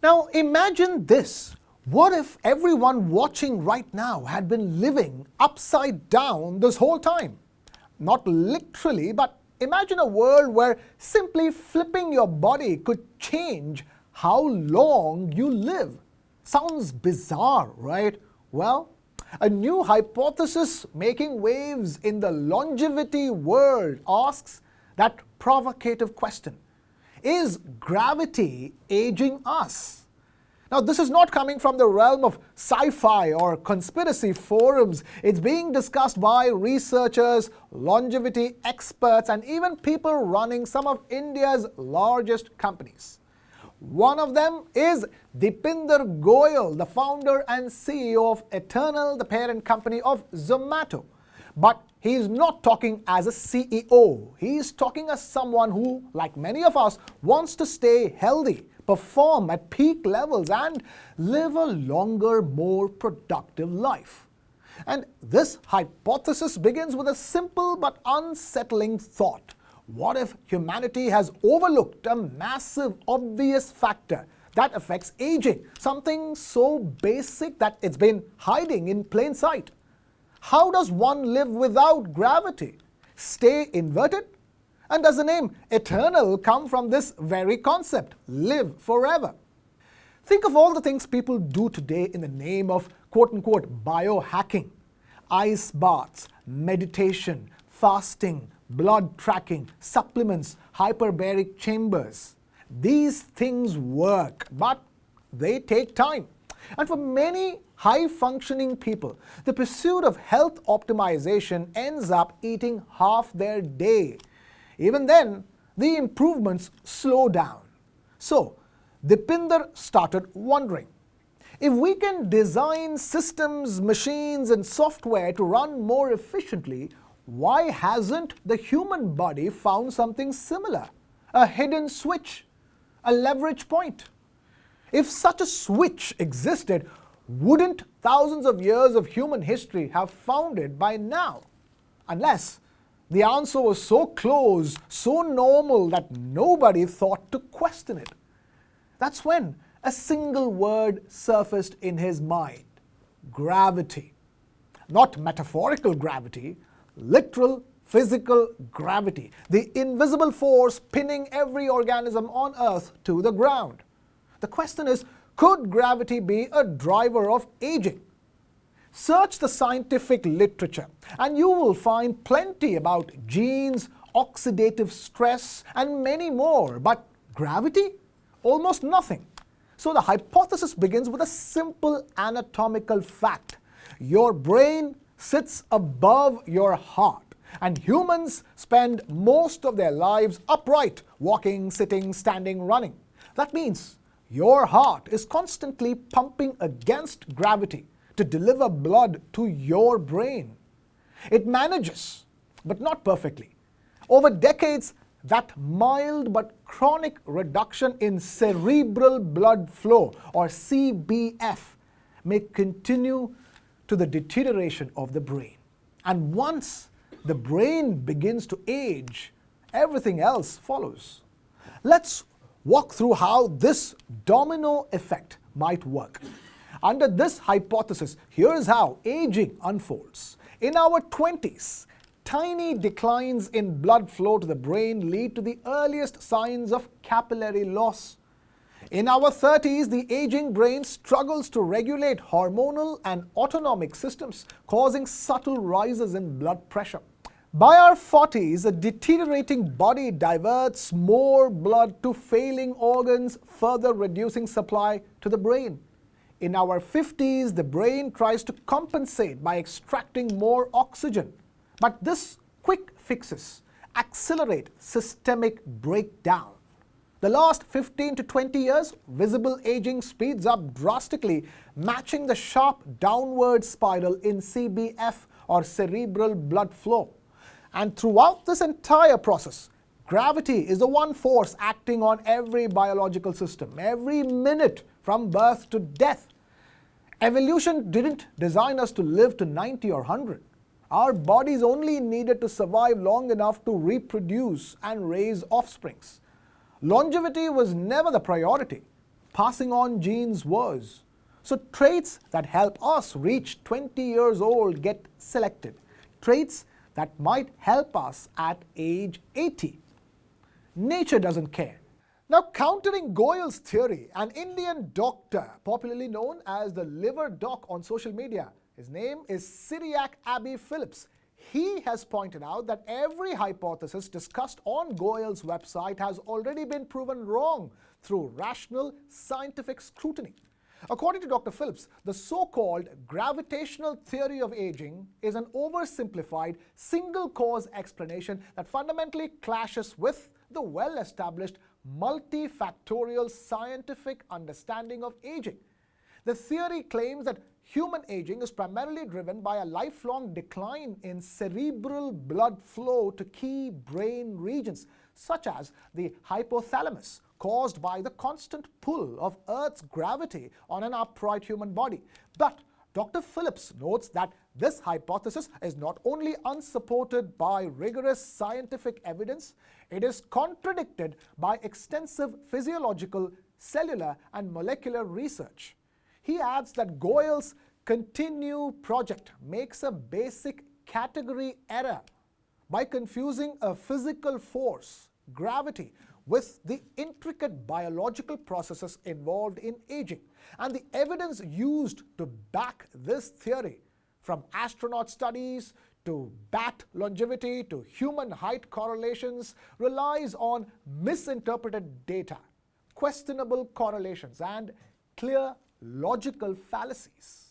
Now imagine this. What if everyone watching right now had been living upside down this whole time? Not literally, but imagine a world where simply flipping your body could change how long you live. Sounds bizarre, right? Well, a new hypothesis making waves in the longevity world asks that provocative question: is gravity aging us? Now, this is not coming from the realm of sci-fi or conspiracy forums. It's being discussed by researchers, longevity experts, and even people running some of India's largest companies. One of them is Deepinder Goyal, the founder and CEO of Eternal, the parent company of Zomato. But he's not talking as a CEO. He's talking as someone who, like many of us, wants to stay healthy, perform at peak levels, and live a longer, more productive life. And this hypothesis begins with a simple but unsettling thought. What if humanity has overlooked a massive, obvious factor that affects aging? Something so basic that it's been hiding in plain sight. How does one live without gravity? Stay inverted? And does the name eternal come from this very concept, live forever? Think of all the things people do today in the name of quote-unquote biohacking. Ice baths, meditation, fasting, blood tracking, supplements, hyperbaric chambers. These things work, but they take time. And for many high-functioning people, the pursuit of health optimization ends up eating half their day. Even then, the improvements slow down. So, Deepinder started wondering, if we can design systems, machines, and software to run more efficiently, why hasn't the human body found something similar? A hidden switch, a leverage point. If such a switch existed, wouldn't thousands of years of human history have found it by now? Unless the answer was so close, so normal that nobody thought to question it. That's when a single word surfaced in his mind: gravity. Not metaphorical gravity, literal physical gravity, the invisible force pinning every organism on Earth to the ground. The question is, could gravity be a driver of aging? Search the scientific literature and you will find plenty about genes, oxidative stress, and many more. But gravity? Almost nothing. So the hypothesis begins with a simple anatomical fact. Your brain sits above your heart, and humans spend most of their lives upright, walking, sitting, standing, running. That means your heart is constantly pumping against gravity to deliver blood to your brain. It manages, but not perfectly. Over decades, that mild but chronic reduction in cerebral blood flow, or CBF, may continue to the deterioration of the brain. And once the brain begins to age, everything else follows. Let's walk through how this domino effect might work. Under this hypothesis, here's how aging unfolds. In our 20s, tiny declines in blood flow to the brain lead to the earliest signs of capillary loss. In our 30s, the aging brain struggles to regulate hormonal and autonomic systems, causing subtle rises in blood pressure. By our 40s, a deteriorating body diverts more blood to failing organs, further reducing supply to the brain. In our 50s, the brain tries to compensate by extracting more oxygen. But this quick fixes accelerate systemic breakdown. The last 15 to 20 years, visible aging speeds up drastically, matching the sharp downward spiral in CBF, or cerebral blood flow. And throughout this entire process, gravity is the one force acting on every biological system, every minute from birth to death. Evolution didn't design us to live to 90 or 100. Our bodies only needed to survive long enough to reproduce and raise offsprings. Longevity was never the priority. passing on genes was. So traits that help us reach 20 years old get selected. Traits that might help us at age 80. Nature doesn't care. Now, countering Goyal's theory, an Indian doctor, popularly known as the liver doc on social media, his name is Syriac Abbey Phillips. He has pointed out that every hypothesis discussed on Goyal's website has already been proven wrong through rational scientific scrutiny. According to Dr. Phillips, the so-called gravitational theory of aging is an oversimplified single-cause explanation that fundamentally clashes with the well-established multifactorial scientific understanding of aging. The theory claims that human aging is primarily driven by a lifelong decline in cerebral blood flow to key brain regions, such as the hypothalamus, caused by the constant pull of Earth's gravity on an upright human body. But Dr. Phillips notes that this hypothesis is not only unsupported by rigorous scientific evidence, it is contradicted by extensive physiological, cellular, and molecular research. He adds that Goyal's Continue project makes a basic category error by confusing a physical force, gravity, with the intricate biological processes involved in aging. And the evidence used to back this theory, from astronaut studies to bat longevity to human height correlations, relies on misinterpreted data, questionable correlations, and clear logical fallacies.